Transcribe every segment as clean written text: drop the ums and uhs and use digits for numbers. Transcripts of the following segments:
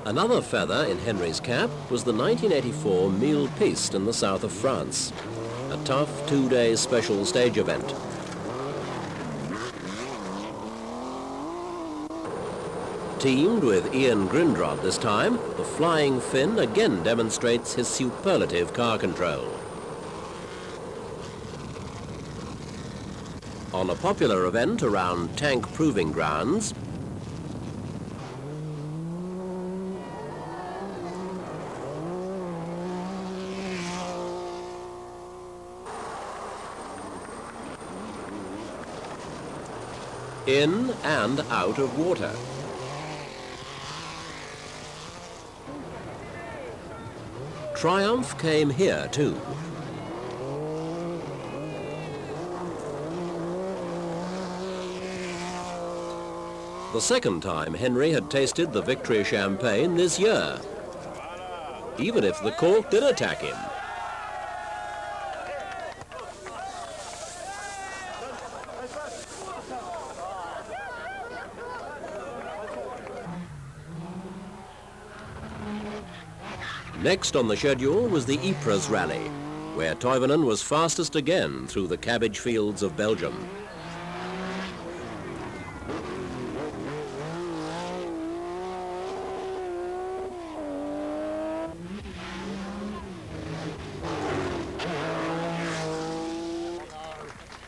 Another feather in Henri's cap was the 1984 Mille Piste in the south of France, a tough two-day special stage event. Teamed with Ian Grindrod this time, the Flying Finn again demonstrates his superlative car control. On a popular event around tank proving grounds, in and out of water. Triumph came here too. The second time Henri had tasted the victory champagne this year, even if the cork did attack him. Next on the schedule was the Ypres Rally, where Toivonen was fastest again through the cabbage fields of Belgium.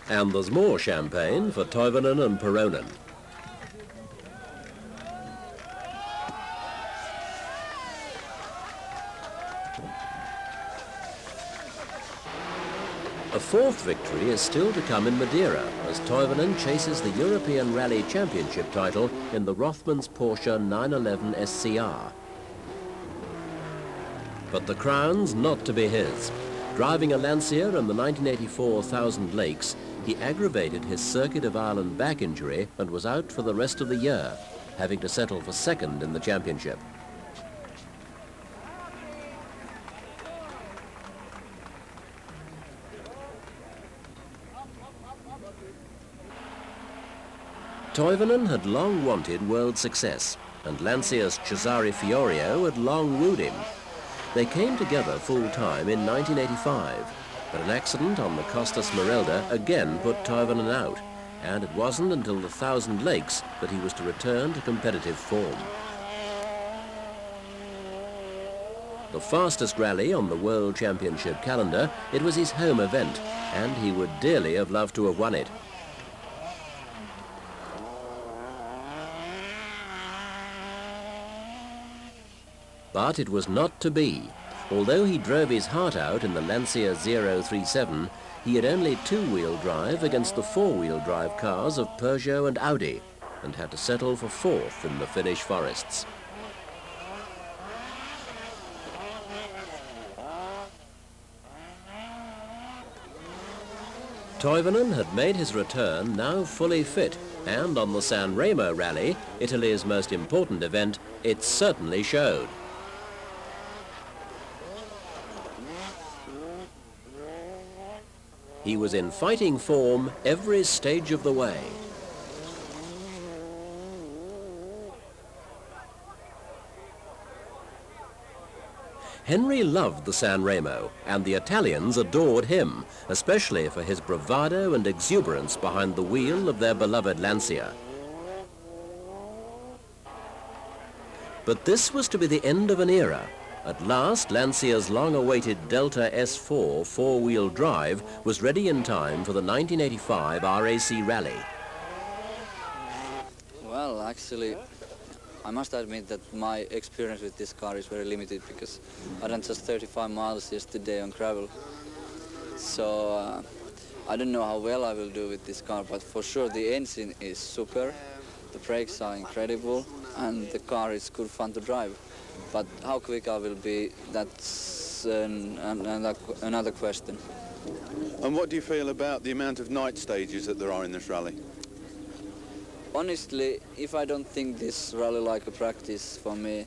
And there's more champagne for Toivonen and Peronen. A fourth victory is still to come in Madeira as Toivonen chases the European Rally Championship title in the Rothmans Porsche 911 SCR. But the crown's not to be his. Driving a Lancia in the 1984 Thousand Lakes, he aggravated his Circuit of Ireland back injury and was out for the rest of the year, having to settle for second in the championship. Toivonen had long wanted world success, and Lancia's Cesare Fiorio had long wooed him. They came together full-time in 1985, but an accident on the Costa Smeralda again put Toivonen out, and it wasn't until the Thousand Lakes that he was to return to competitive form. The fastest rally on the World Championship calendar, it was his home event, and he would dearly have loved to have won it. But it was not to be. Although he drove his heart out in the Lancia 037, he had only two-wheel drive against the four-wheel drive cars of Peugeot and Audi, and had to settle for fourth in the Finnish forests. Toivonen had made his return, now fully fit, and on the San Remo rally, Italy's most important event, it certainly showed. He was in fighting form every stage of the way. Henri loved the San Remo, and the Italians adored him, especially for his bravado and exuberance behind the wheel of their beloved Lancia. But this was to be the end of an era. At last, Lancia's long-awaited Delta S4 four-wheel drive was ready in time for the 1985 RAC Rally. Well, actually, I must admit that my experience with this car is very limited because I done just 35 miles yesterday on gravel. So I don't know how well I will do with this car, but for sure the engine is super, the brakes are incredible, and the car is good fun to drive. But how quick I will be, that's another question. And what do you feel about the amount of night stages that there are in this rally? Honestly, if I don't think this rally like a practice for me,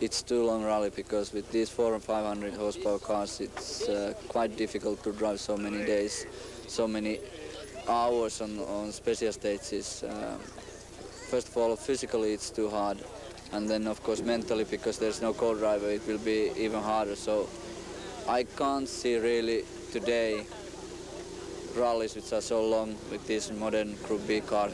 it's too long rally, because with these 400 and 500 horsepower cars, it's quite difficult to drive so many days, so many hours on special stages. First of all, physically it's too hard. And then of course mentally, because there's no co-driver, it will be even harder. So I can't see really today rallies which are so long with this modern Group B car.